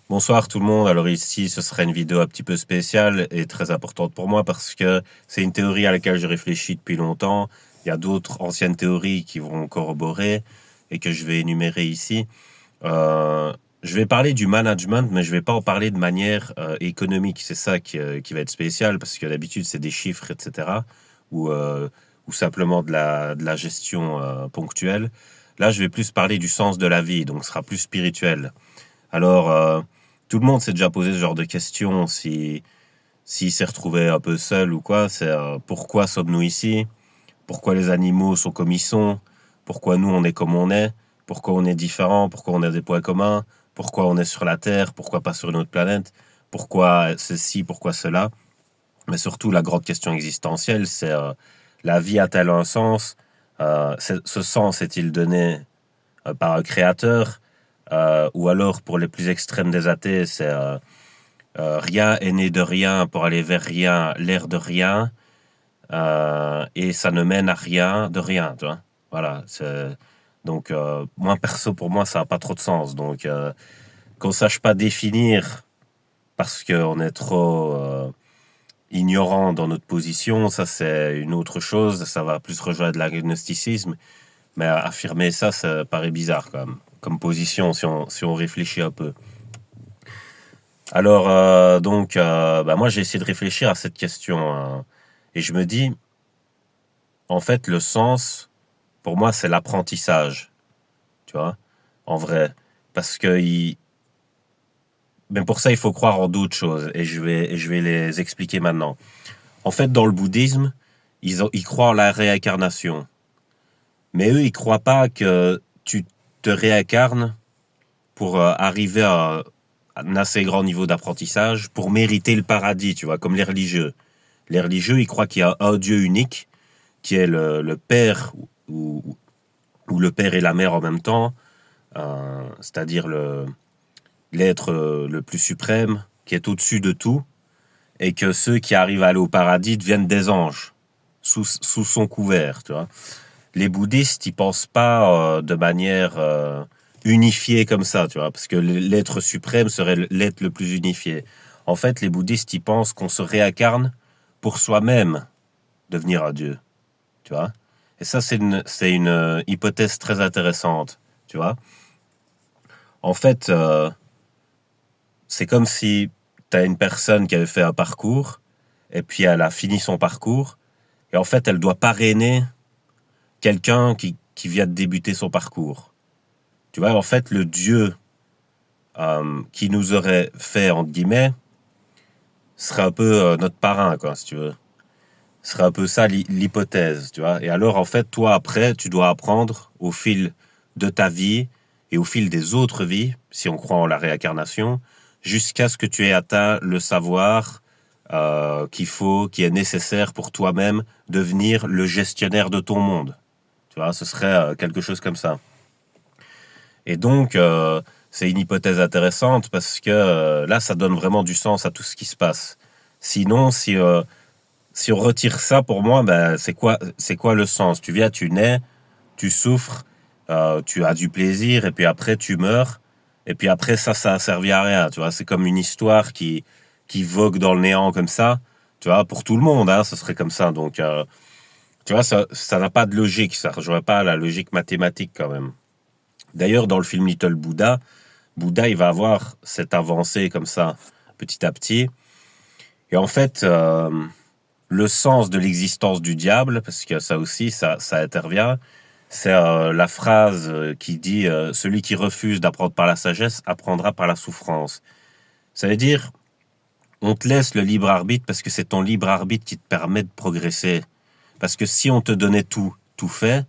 Bonsoir tout le monde. Alors ici, ce sera une vidéo un petit peu spéciale et très importante pour moi parce que c'est une théorie à laquelle je réfléchis depuis longtemps. Il y a d'autres anciennes théories qui vont corroborer et que je vais énumérer ici. Euh, je vais parler du management, mais je vais pas en parler de manière économique. C'est ça qui va être spécial parce que d'habitude, c'est des chiffres, etc. Ou, euh, ou simplement de la gestion ponctuelle. Là, je vais plus parler du sens de la vie, donc ce sera plus spirituel. Alors, tout le monde s'est déjà posé ce genre de questions s'il s'est retrouvé un peu seul ou quoi. C'est pourquoi sommes-nous ici? Pourquoi les animaux sont comme ils sont? Pourquoi nous on est comme on est? Pourquoi on est différent? Pourquoi on a des points communs? Pourquoi on est sur la Terre? Pourquoi pas sur une autre planète? Pourquoi ceci? Pourquoi cela? Mais surtout, la grande question existentielle, c'est la vie a-t-elle un sens? Ce sens est-il donné par un créateur? Ou alors, pour les plus extrêmes des athées, c'est rien est né de rien pour aller vers rien, l'air de rien, et ça ne mène à rien de rien, tu vois. Voilà. Donc, moi, perso, pour moi, ça n'a pas trop de sens. Donc, qu'on sache pas définir parce qu'on est trop ignorant dans notre position, ça, c'est une autre chose. Ça va plus rejoindre l'agnosticisme. Mais affirmer ça, ça paraît bizarre quand même, comme position, si on réfléchit un peu. Alors, donc, bah, moi, j'ai essayé de réfléchir à cette question, hein, et je me dis, en fait, le sens, pour moi, c'est l'apprentissage, tu vois, en vrai. Parce que, mais pour ça, il faut croire en d'autres choses, et je vais les expliquer maintenant. En fait, dans le bouddhisme, ils croient en la réincarnation. Mais eux, ils croient pas que tu te réincarnes pour arriver à un assez grand niveau d'apprentissage, pour mériter le paradis, tu vois, comme les religieux. Les religieux, ils croient qu'il y a un Dieu unique, qui est le Père, ou le Père et la Mère en même temps, c'est-à-dire l'être le plus suprême, qui est au-dessus de tout, et que ceux qui arrivent à aller au paradis deviennent des anges, sous son couvert, tu vois. Les bouddhistes, ils pensent pas de manière unifiée comme ça, tu vois, parce que l'être suprême serait l'être le plus unifié. En fait, les bouddhistes, ils pensent qu'on se réincarne pour soi-même devenir un dieu, tu vois. Et ça, c'est une hypothèse très intéressante, tu vois. En fait, c'est comme si tu as une personne qui avait fait un parcours, et puis elle a fini son parcours, et en fait, elle doit parrainer quelqu'un qui vient de débuter son parcours. Tu vois, en fait, le Dieu qui nous aurait fait, entre guillemets, serait un peu notre parrain, quoi, si tu veux. Ce serait un peu ça l'hypothèse, tu vois. Et alors, en fait, toi, après, tu dois apprendre au fil de ta vie et au fil des autres vies, si on croit en la réincarnation, jusqu'à ce que tu aies atteint le savoir qui est nécessaire pour toi-même devenir le gestionnaire de ton monde. Tu vois, ce serait quelque chose comme ça. Et donc, c'est une hypothèse intéressante parce que là, ça donne vraiment du sens à tout ce qui se passe. Sinon, si on retire ça, pour moi, ben, c'est quoi le sens? Tu viens, tu nais, tu souffres, tu as du plaisir, et puis après, tu meurs. Et puis après, ça a servi à rien. Tu vois, c'est comme une histoire qui vogue dans le néant comme ça. Tu vois, pour tout le monde, hein, ce serait comme ça. Donc, tu vois, ça n'a pas de logique. Ça ne rejoint pas la logique mathématique quand même. D'ailleurs, dans le film Little Buddha, Bouddha, il va avoir cette avancée comme ça, petit à petit. Et en fait, le sens de l'existence du diable, parce que ça aussi, ça intervient, c'est la phrase qui dit celui qui refuse d'apprendre par la sagesse apprendra par la souffrance. Ça veut dire, on te laisse le libre arbitre parce que c'est ton libre arbitre qui te permet de progresser. Parce que si on te donnait tout fait,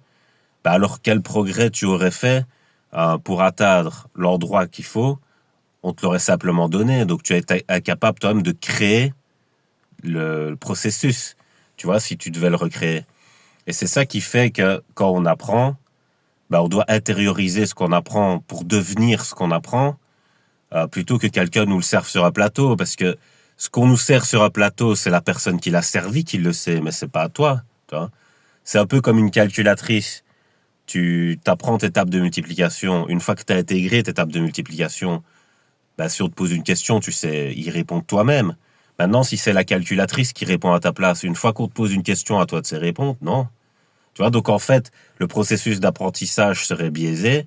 bah alors quel progrès tu aurais fait pour atteindre l'endroit qu'il faut? On te l'aurait simplement donné. Donc tu es incapable toi-même de créer le processus, tu vois, si tu devais le recréer. Et c'est ça qui fait que quand on apprend, bah, on doit intérioriser ce qu'on apprend pour devenir ce qu'on apprend, plutôt que quelqu'un nous le serve sur un plateau, parce que ce qu'on nous sert sur un plateau, c'est la personne qui l'a servi qui le sait, mais c'est pas à toi, tu vois. C'est un peu comme une calculatrice. Tu t'apprends tes tables de multiplication. Une fois que tu as intégré tes tables de multiplication, bah, si on te pose une question, tu sais y répondre toi-même. Maintenant, si c'est la calculatrice qui répond à ta place, une fois qu'on te pose une question, à toi de sais répondre, non. Tu vois, donc en fait, le processus d'apprentissage serait biaisé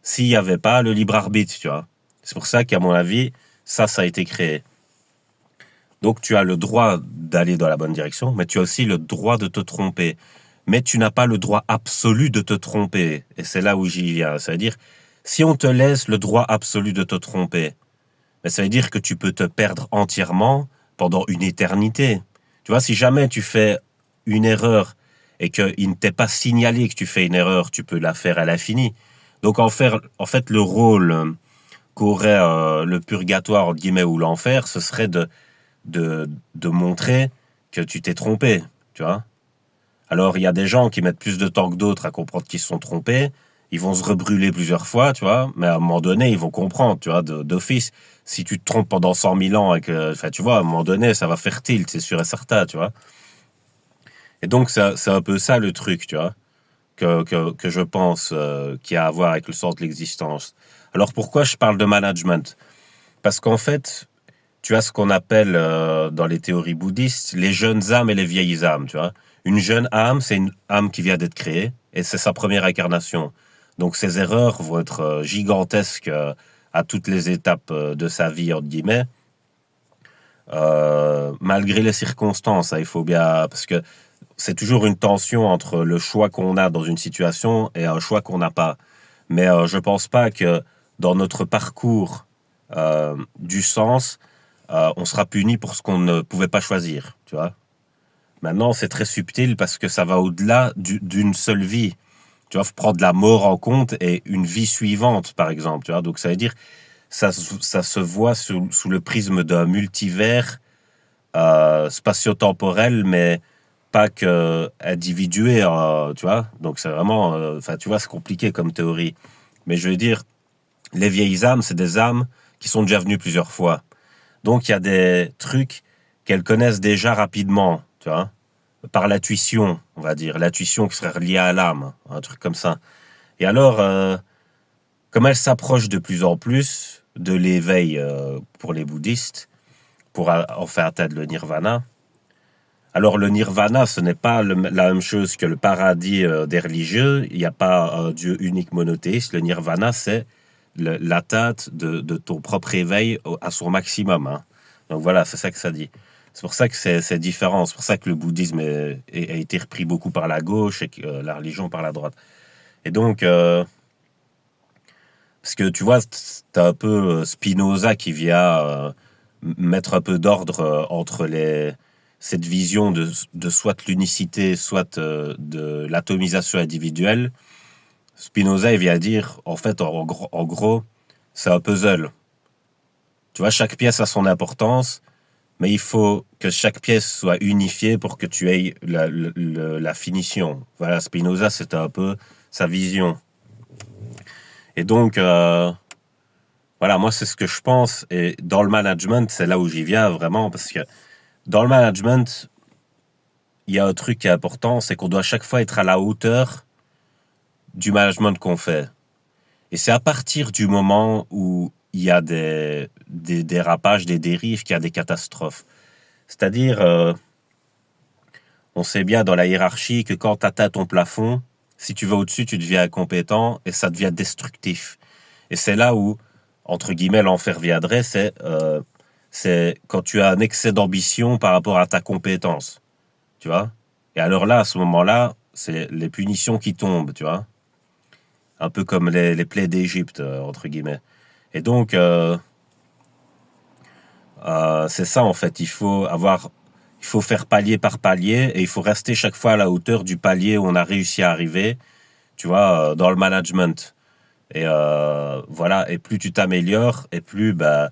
s'il n'y avait pas le libre arbitre, tu vois. C'est pour ça qu'à mon avis, ça a été créé. Donc tu as le droit d'aller dans la bonne direction, mais tu as aussi le droit de te tromper. Mais tu n'as pas le droit absolu de te tromper. Et c'est là où j'y viens. Ça veut dire, si on te laisse le droit absolu de te tromper, ben, ça veut dire que tu peux te perdre entièrement pendant une éternité. Tu vois, si jamais tu fais une erreur et qu'il ne t'est pas signalé que tu fais une erreur, tu peux la faire à l'infini. Donc en fait, le rôle qu'aurait le purgatoire, entre guillemets, ou l'enfer, ce serait de montrer que tu t'es trompé, tu vois. Alors, il y a des gens qui mettent plus de temps que d'autres à comprendre qu'ils se sont trompés. Ils vont se rebrûler plusieurs fois, tu vois. Mais à un moment donné, ils vont comprendre, tu vois, d'office. Si tu te trompes pendant 100 000 ans et que, enfin, tu vois, à un moment donné, ça va faire tilt, c'est sûr et certain, tu vois. Et donc, c'est un peu ça le truc, tu vois, que je pense qui a à voir avec le sens de l'existence. Alors, pourquoi je parle de management? Parce qu'en fait, tu as ce qu'on appelle dans les théories bouddhistes les jeunes âmes et les vieilles âmes, tu vois. Une jeune âme, c'est une âme qui vient d'être créée et c'est sa première incarnation. Donc ses erreurs vont être gigantesques à toutes les étapes de sa vie, entre guillemets, malgré les circonstances. Hein, il faut bien... Parce que c'est toujours une tension entre le choix qu'on a dans une situation et un choix qu'on n'a pas. Mais je pense pas que dans notre parcours du sens, on sera puni pour ce qu'on ne pouvait pas choisir, tu vois. Maintenant, c'est très subtil parce que ça va au-delà d'une seule vie. Tu vois, faut prendre la mort en compte et une vie suivante, par exemple, tu vois. Donc, ça veut dire, ça se voit sous le prisme d'un multivers spatio-temporel, mais pas que individué, tu vois. Donc, c'est vraiment, enfin, tu vois, c'est compliqué comme théorie. Mais je veux dire, les vieilles âmes, c'est des âmes qui sont déjà venues plusieurs fois. Donc, il y a des trucs qu'elles connaissent déjà rapidement, tu vois, par l'intuition, on va dire, l'intuition qui serait reliée à l'âme, un truc comme ça. Et alors, comme elles s'approchent de plus en plus de l'éveil pour les bouddhistes, pour enfin atteindre le nirvana, alors le nirvana, ce n'est pas la même chose que le paradis des religieux, il n'y a pas un Dieu unique monothéiste, le nirvana, c'est l'atteinte de ton propre éveil à son maximum. Hein. Donc voilà, c'est ça que ça dit. C'est pour ça que c'est différent. C'est pour ça que le bouddhisme a été repris beaucoup par la gauche et que, la religion par la droite. Et donc, parce que tu vois, t'as un peu Spinoza qui vient mettre un peu d'ordre entre cette vision de soit l'unicité, soit de l'atomisation individuelle. Spinoza, il vient dire, en fait, en gros, c'est un puzzle. Tu vois, chaque pièce a son importance, mais il faut que chaque pièce soit unifiée pour que tu aies la finition. Voilà, Spinoza, c'était un peu sa vision. Et donc, voilà, moi, c'est ce que je pense. Et dans le management, c'est là où j'y viens vraiment, parce que dans le management, il y a un truc qui est important, c'est qu'on doit chaque fois être à la hauteur du management qu'on fait. Et c'est à partir du moment où il y a des dérapages, des dérives, qu'il y a des catastrophes. C'est-à-dire, on sait bien dans la hiérarchie que quand tu atteins ton plafond, si tu vas au-dessus, tu deviens incompétent et ça devient destructif. Et c'est là où, entre guillemets, l'enfer viendrait, c'est quand tu as un excès d'ambition par rapport à ta compétence, tu vois. Et alors là, à ce moment-là, c'est les punitions qui tombent, tu vois. Un peu comme les plaies d'Égypte, entre guillemets. Et donc, c'est ça en fait. Il faut faire palier par palier et il faut rester chaque fois à la hauteur du palier où on a réussi à arriver, tu vois, dans le management. Et voilà. Et plus tu t'améliores, et plus bah,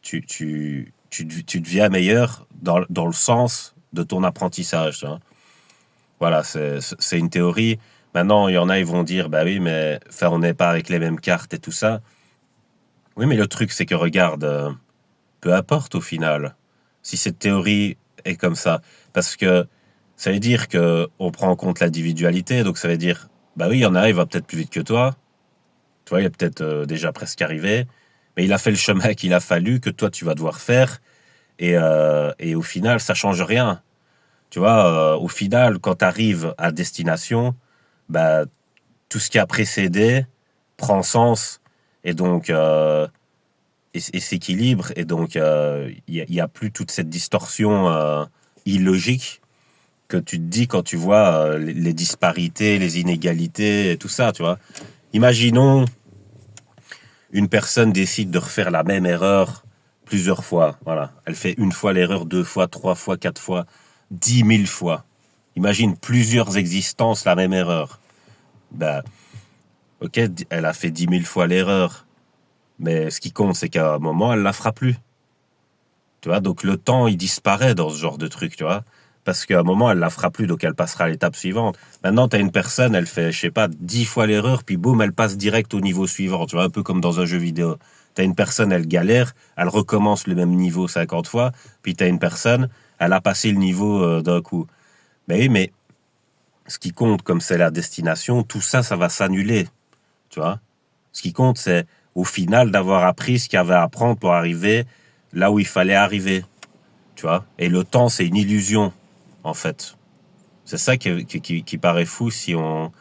tu deviens meilleur dans le sens de ton apprentissage. Tu vois. Voilà, c'est une théorie. Maintenant, il y en a, ils vont dire, bah oui, mais enfin, on n'est pas avec les mêmes cartes et tout ça. Oui, mais le truc, c'est que regarde, peu importe au final, si cette théorie est comme ça. Parce que ça veut dire que on prend en compte l'individualité, donc ça veut dire, bah oui, il y en a, il va peut-être plus vite que toi. Tu vois, il est peut-être déjà presque arrivé. mais il a fait le chemin qu'il a fallu, que toi tu vas devoir faire, et au final, ça change rien. Tu vois, au final, quand tu arrives à destination, bah, tout ce qui a précédé prend sens, et donc et s'équilibre, et donc y a plus toute cette distorsion illogique que tu te dis quand tu vois les disparités, les inégalités, et tout ça, tu vois. Imaginons une personne décide de refaire la même erreur plusieurs fois. Voilà. Elle fait une fois l'erreur, deux fois, trois fois, quatre fois, 10 000 fois. Imagine plusieurs existences la même erreur. Ben, ok, elle a fait 10 000 fois l'erreur. Mais ce qui compte, c'est qu'à un moment, elle la fera plus. Tu vois, donc le temps, il disparaît dans ce genre de truc, tu vois. Parce qu'à un moment, elle la fera plus, donc elle passera à l'étape suivante. Maintenant, tu as une personne, elle fait, je sais pas, 10 fois l'erreur, puis boum, elle passe direct au niveau suivant, tu vois, un peu comme dans un jeu vidéo. Tu as une personne, elle galère, elle recommence le même niveau 50 fois, puis tu as une personne, elle a passé le niveau d'un coup. Mais oui, mais ce qui compte, comme c'est la destination, tout ça, ça va s'annuler, tu vois. Ce qui compte, c'est au final d'avoir appris ce qu'il y avait à apprendre pour arriver là où il fallait arriver, tu vois. Et le temps, c'est une illusion, en fait. C'est ça qui paraît fou si on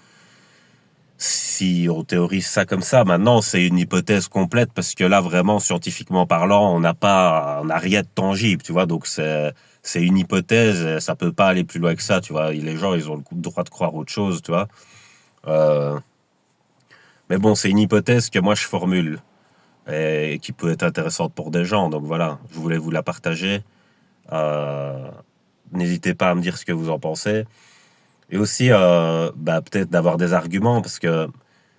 théorise ça comme ça. Maintenant, c'est une hypothèse complète parce que là, vraiment, scientifiquement parlant, on n'a rien de tangible, tu vois. Donc, c'est une hypothèse, ça peut pas aller plus loin que ça, tu vois. Les gens, ils ont le droit de croire autre chose, tu vois. Euh, mais bon, c'est une hypothèse que moi, je formule et qui peut être intéressante pour des gens. Donc, voilà, je voulais vous la partager. Euh, N'hésitez pas à me dire ce que vous en pensez. Et aussi, bah, peut-être d'avoir des arguments, parce que,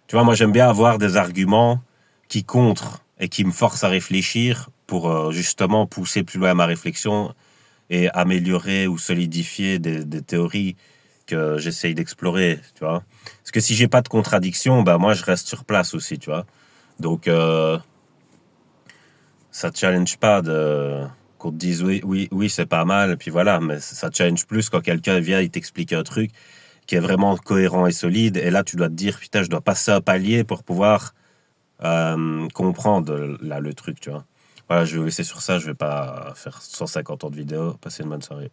tu vois, moi j'aime bien avoir des arguments qui contrent et qui me forcent à réfléchir pour justement pousser plus loin ma réflexion et améliorer ou solidifier des théories que j'essaye d'explorer, tu vois. Parce que si j'ai pas de contradiction, bah moi je reste sur place aussi, tu vois. Donc ça te challenge pas de qu'on te dise oui, oui, oui, c'est pas mal, puis voilà, mais ça te challenge plus quand quelqu'un vient et t'explique un truc qui est vraiment cohérent et solide. Et là, tu dois te dire, putain, je dois passer un palier pour pouvoir comprendre là le truc, tu vois. Voilà, je vais vous laisser sur ça. Je vais pas faire 150 ans de vidéo. Passez une bonne soirée.